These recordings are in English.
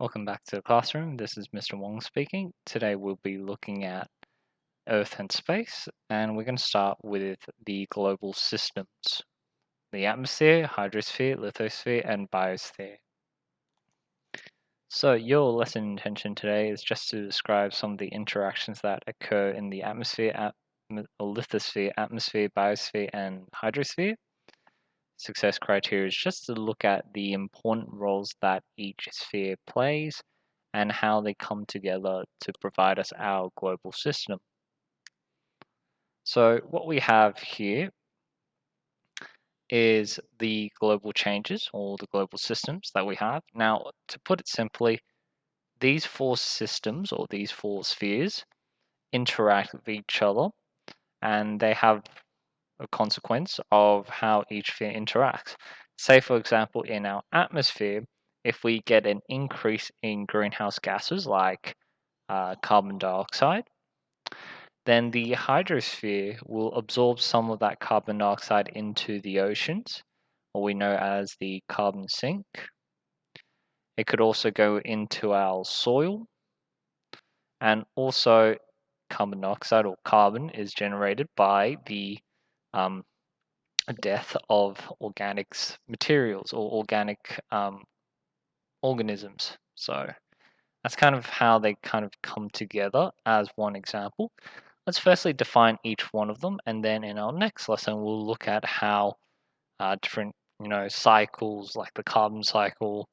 Welcome back to the classroom. This is Mr. Wong speaking. Today we'll be looking at Earth and space, and we're going to start with the global systems: the atmosphere, hydrosphere, lithosphere, and biosphere. So your lesson intention today is just to describe some of the interactions that occur in the atmosphere, or lithosphere, atmosphere, biosphere, and hydrosphere. Success criteria is just to look at the important roles that each sphere plays and how they come together to provide us our global system. So what we have here is the global changes or the global systems that we have. Now, to put it simply, these four systems or these four spheres interact with each other, and they have a consequence of how each sphere interacts. Say, for example, in our atmosphere, if we get an increase in greenhouse gases like carbon dioxide, then the hydrosphere will absorb some of that carbon dioxide into the oceans, what we know as the carbon sink. It could also go into our soil, and also carbon dioxide or carbon is generated by the um, death of organics materials or organic organisms. So that's kind of how they kind of come together as one example. Let's firstly define each one of them, and then in our next lesson we'll look at how different cycles like the carbon cycle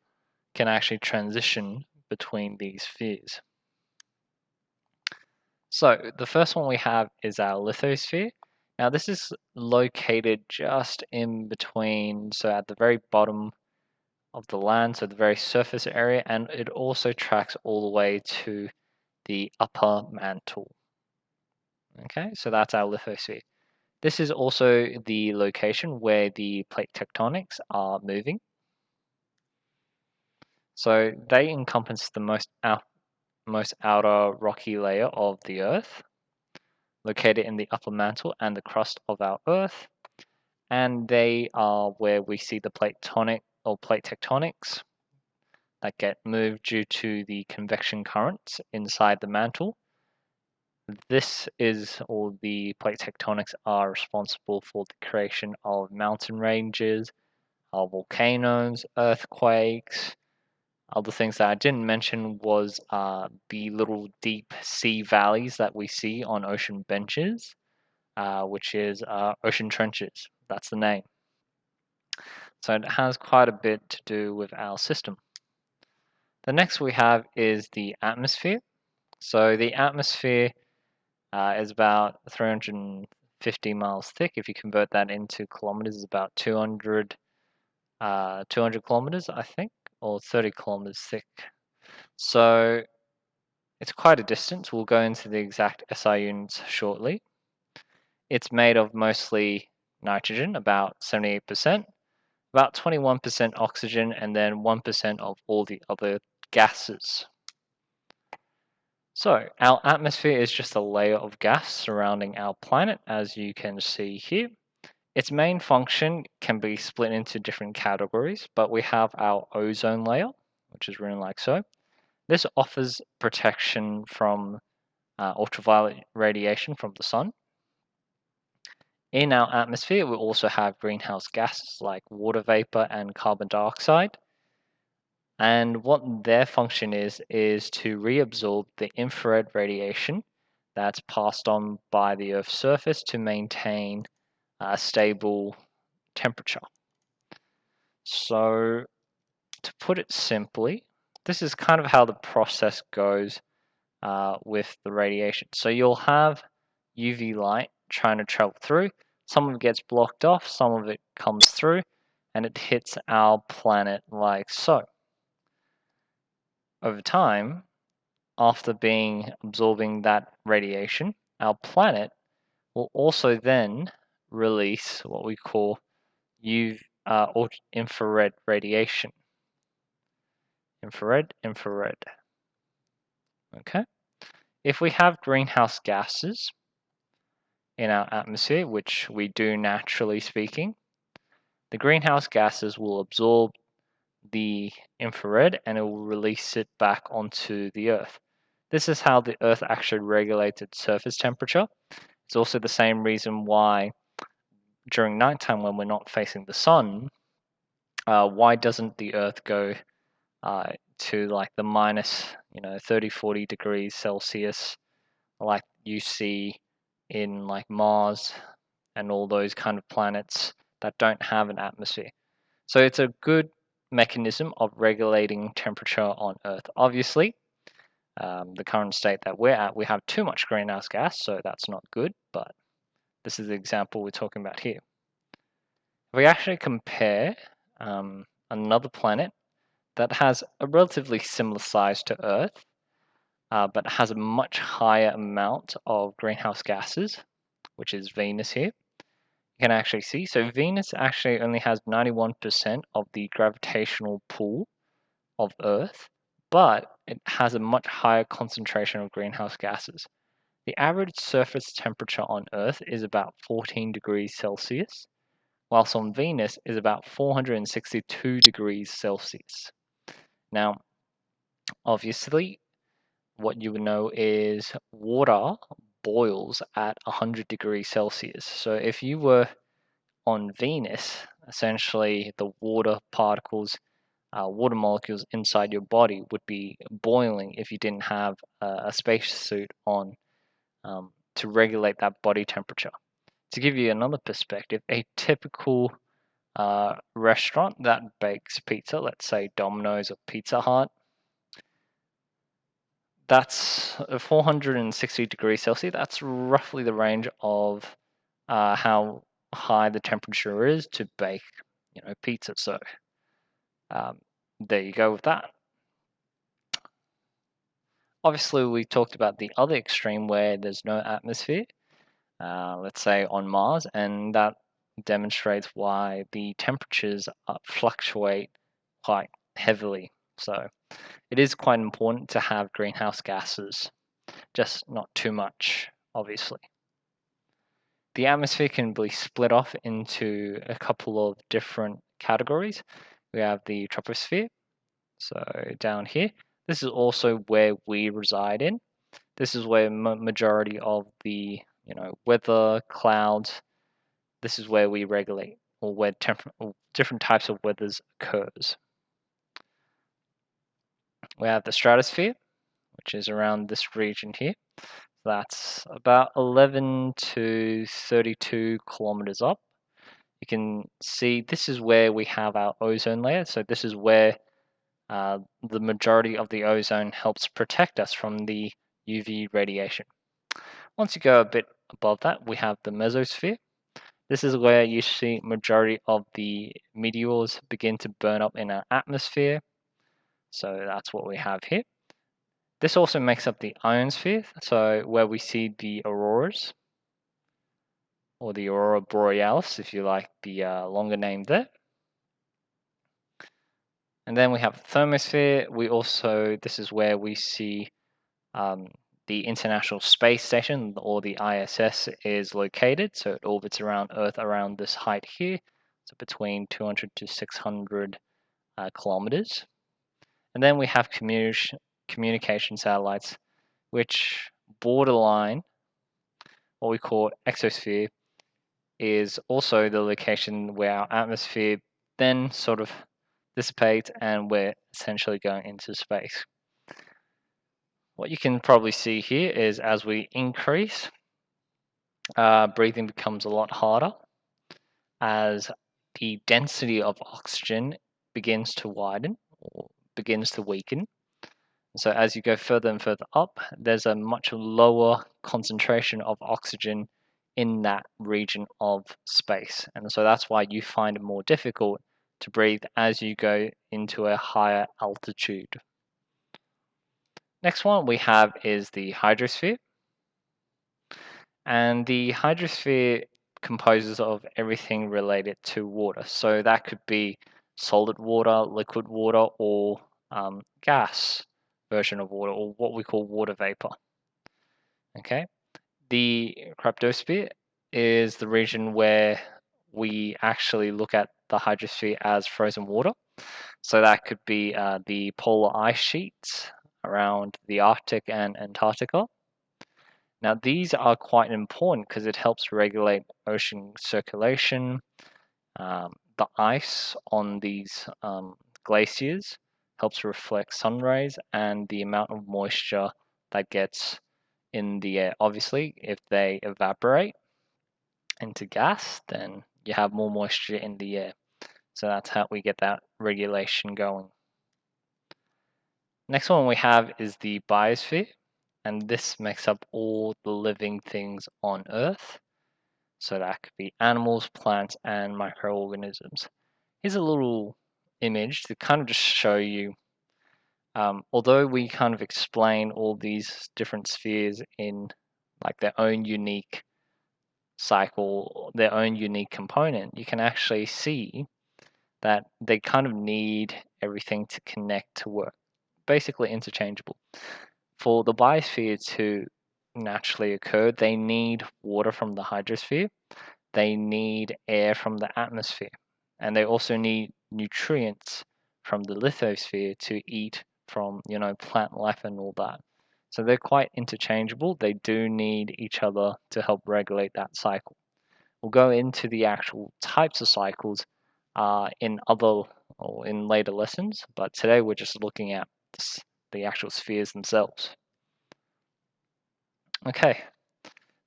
can actually transition between these spheres. So the first one we have is our lithosphere. Now this is located just in between, so at the very bottom of the land, so the very surface area, and it also tracks all the way to the upper mantle. Okay, so that's our lithosphere. This is also the location where the plate tectonics are moving. So they encompass the most outer rocky layer of the Earth, located in the upper mantle and the crust of our Earth, and they are where we see the plate tectonics that get moved due to the convection currents inside the mantle. This is, or the plate tectonics are responsible for the creation of mountain ranges, of volcanoes, earthquakes. Other things that I didn't mention was the little deep sea valleys that we see on ocean benches, which is ocean trenches. That's the name. So it has quite a bit to do with our system. The next we have is the atmosphere. So the atmosphere is about 350 miles thick. If you convert that into kilometers, it's about 200 kilometers, I think, or 30 kilometers thick. So it's quite a distance. We'll go into the exact SI units shortly. It's made of mostly nitrogen, about 78%, about 21% oxygen, and then 1% of all the other gases. So our atmosphere is just a layer of gas surrounding our planet, as you can see here. Its main function can be split into different categories, but we have our ozone layer, which is written like so. This offers protection from ultraviolet radiation from the sun. In our atmosphere, we also have greenhouse gases like water vapor and carbon dioxide. And what their function is to reabsorb the infrared radiation that's passed on by the Earth's surface to maintain a stable temperature. So, to put it simply, this is kind of how the process goes with the radiation. So, you'll have UV light trying to travel through. Some of it gets blocked off, some of it comes through, and it hits our planet like so. Over time, after absorbing that radiation, our planet will also then release what we call UV or infrared radiation. Infrared. Okay. If we have greenhouse gases in our atmosphere, which we do naturally speaking, the greenhouse gases will absorb the infrared and it will release it back onto the Earth. This is how the Earth actually regulates its surface temperature. It's also the same reason why during nighttime when we're not facing the sun, why doesn't the Earth go to like the minus 30-40 degrees Celsius like you see in like Mars and all those kind of planets that don't have an atmosphere. So it's a good mechanism of regulating temperature on Earth. Obviously, the current state that we're at, we have too much greenhouse gas, so that's not good, but this is the example we're talking about here. If we actually compare another planet that has a relatively similar size to Earth, but has a much higher amount of greenhouse gases, which is Venus here, you can actually see. So Venus actually only has 91% of the gravitational pull of Earth, but it has a much higher concentration of greenhouse gases. The average surface temperature on Earth is about 14 degrees Celsius, whilst on Venus is about 462 degrees Celsius. Now, obviously, what you would know is water boils at 100 degrees Celsius. So if you were on Venus, essentially the water particles, water molecules inside your body would be boiling if you didn't have a spacesuit on to regulate that body temperature. To give you another perspective, a typical restaurant that bakes pizza, let's say Domino's or Pizza Hut, that's 460 degrees Celsius. That's roughly the range of how high the temperature is to bake, pizza. So there you go with that. Obviously, we talked about the other extreme where there's no atmosphere, let's say on Mars, and that demonstrates why the temperatures fluctuate quite heavily. So it is quite important to have greenhouse gases, just not too much, obviously. The atmosphere can be split off into a couple of different categories. We have the troposphere, so down here. This is also where we reside in. This is where majority of the weather, clouds, this is where we regulate or where different types of weathers occurs. We have the stratosphere, which is around this region here. That's about 11 to 32 kilometers up. You can see this is where we have our ozone layer. So this is where the majority of the ozone helps protect us from the UV radiation. Once you go a bit above that, we have the mesosphere. This is where you see majority of the meteors begin to burn up in our atmosphere. So that's what we have here. This also makes up the ionosphere, so where we see the auroras, or the aurora borealis, if you like the longer name there. And then we have thermosphere. This is where we see the International Space Station, or the ISS, is located. So it orbits around Earth around this height here, so between 200 to 600 kilometers. And then we have communication satellites, which borderline what we call exosphere, is also the location where our atmosphere then sort of dissipates and we're essentially going into space. What you can probably see here is as we increase, breathing becomes a lot harder as the density of oxygen begins to widen or begins to weaken. So as you go further and further up, there's a much lower concentration of oxygen in that region of space. And so that's why you find it more difficult to breathe as you go into a higher altitude. Next one we have is the hydrosphere. And the hydrosphere composes of everything related to water. So that could be solid water, liquid water, or gas version of water, or what we call water vapor. Okay, the cryptosphere is the region where we actually look at the hydrosphere as frozen water. So that could be the polar ice sheets around the Arctic and Antarctica. Now, these are quite important because it helps regulate ocean circulation. The ice on these glaciers helps reflect sun rays and the amount of moisture that gets in the air. Obviously, if they evaporate into gas, then you have more moisture in the air. So that's how we get that regulation going. Next one we have is the biosphere, and this makes up all the living things on Earth. So that could be animals, plants, and microorganisms. Here's a little image to kind of just show you, although we kind of explain all these different spheres in like their own unique cycle, their own unique component, you can actually see that they kind of need everything to connect to work. Basically interchangeable. For the biosphere to naturally occur, they need water from the hydrosphere, they need air from the atmosphere, and they also need nutrients from the lithosphere to eat from, plant life and all that. So they're quite interchangeable. They do need each other to help regulate that cycle. We'll go into the actual types of cycles in other or in later lessons, but today we're just looking at the actual spheres themselves. Okay,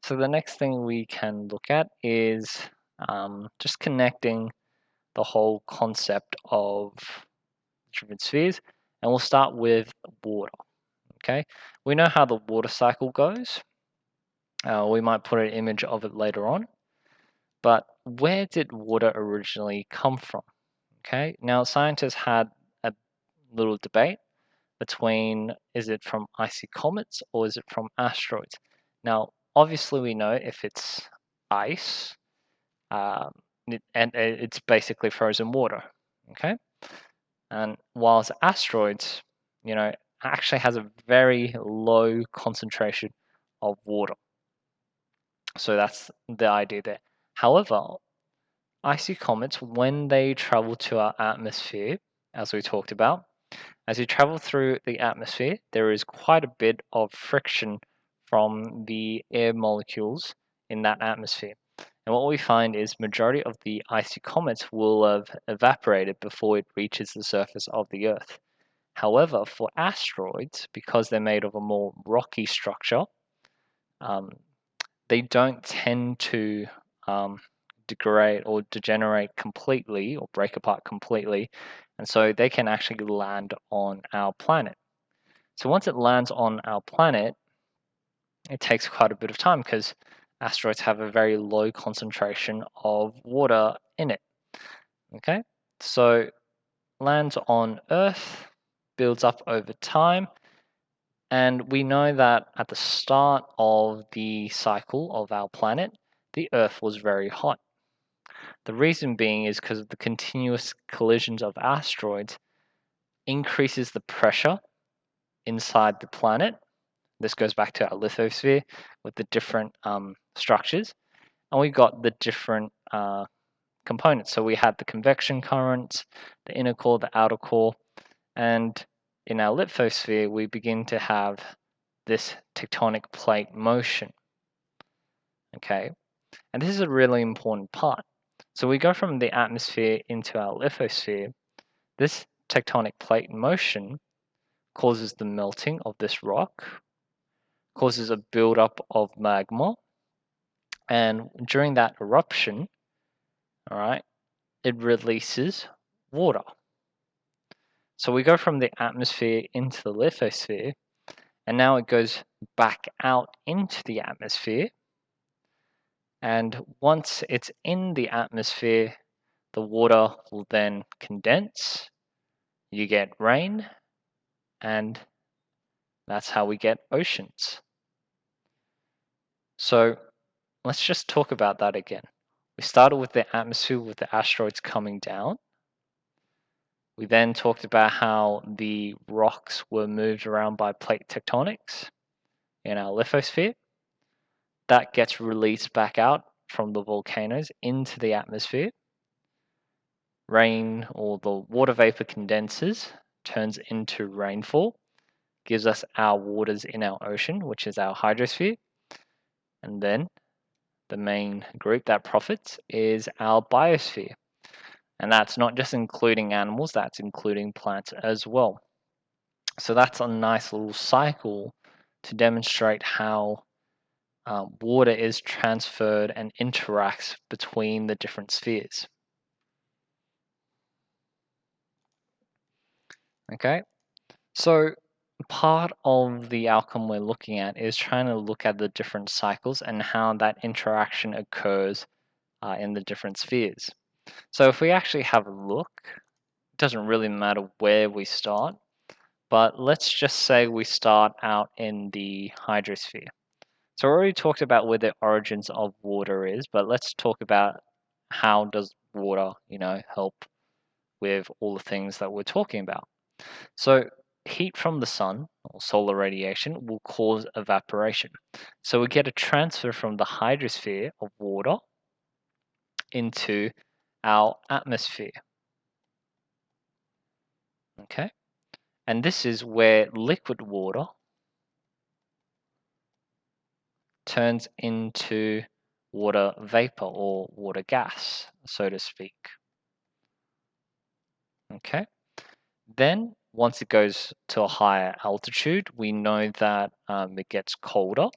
so the next thing we can look at is just connecting the whole concept of different spheres, and we'll start with water. Okay, we know how the water cycle goes. We might put an image of it later on, but where did water originally come from? Okay, now scientists had a little debate between, is it from icy comets or is it from asteroids? Now, obviously we know if it's ice, and it's basically frozen water, okay? And whilst asteroids, actually has a very low concentration of water. So that's the idea there. However, icy comets, when they travel to our atmosphere, as we talked about, as you travel through the atmosphere, there is quite a bit of friction from the air molecules in that atmosphere. And what we find is majority of the icy comets will have evaporated before it reaches the surface of the Earth. However, for asteroids, because they're made of a more rocky structure, they don't tend to degrade or degenerate completely or break apart completely, and so they can actually land on our planet. So once it lands on our planet, it takes quite a bit of time because asteroids have a very low concentration of water in it. Okay, so lands on Earth, builds up over time, and we know that at the start of the cycle of our planet, the Earth was very hot. The reason being is because of the continuous collisions of asteroids increases the pressure inside the planet. This goes back to our lithosphere with the different structures. And we got the different components. So we had the convection currents, the inner core, the outer core, and in our lithosphere, we begin to have this tectonic plate motion. Okay, and this is a really important part. So we go from the atmosphere into our lithosphere. This tectonic plate motion causes the melting of this rock, causes a buildup of magma, and during that eruption, all right, it releases water. So we go from the atmosphere into the lithosphere, and now it goes back out into the atmosphere. And once it's in the atmosphere, the water will then condense, you get rain, and that's how we get oceans. So let's just talk about that again. We started with the atmosphere with the asteroids coming down. We then talked about how the rocks were moved around by plate tectonics in our lithosphere. That gets released back out from the volcanoes into the atmosphere. rain or the water vapor condenses, turns into rainfall, gives us our waters in our ocean, which is our hydrosphere. And then the main group that profits is our biosphere. And that's not just including animals, that's including plants as well. So that's a nice little cycle to demonstrate how water is transferred and interacts between the different spheres. Okay, so part of the outcome we're looking at is trying to look at the different cycles and how that interaction occurs in the different spheres. So if we actually have a look, it doesn't really matter where we start, but let's just say we start out in the hydrosphere. So we already talked about where the origins of water is, but let's talk about how does water, help with all the things that we're talking about. So heat from the sun or solar radiation will cause evaporation. So we get a transfer from the hydrosphere of water into our atmosphere. Okay? And this is where liquid water turns into water vapor or water gas, so to speak. Okay? Then, once it goes to a higher altitude, we know that it gets colder,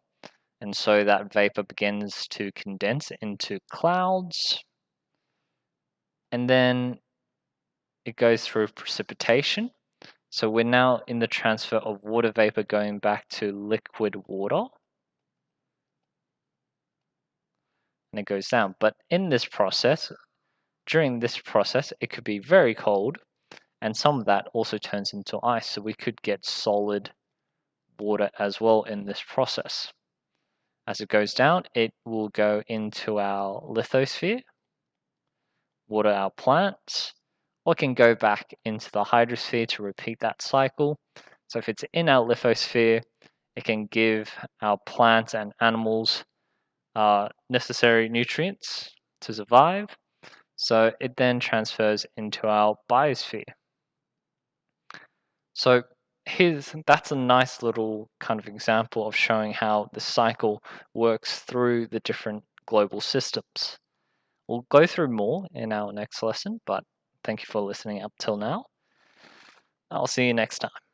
and so that vapor begins to condense into clouds, and then it goes through precipitation. So we're now in the transfer of water vapor going back to liquid water, and it goes down. But in this process, during this process, it could be very cold, and some of that also turns into ice. So we could get solid water as well in this process. As it goes down, it will go into our lithosphere, water our plants, or it can go back into the hydrosphere to repeat that cycle. So if it's in our lithosphere, it can give our plants and animals necessary nutrients to survive. So it then transfers into our biosphere. So that's a nice little kind of example of showing how the cycle works through the different global systems. We'll go through more in our next lesson, but thank you for listening up till now. I'll see you next time.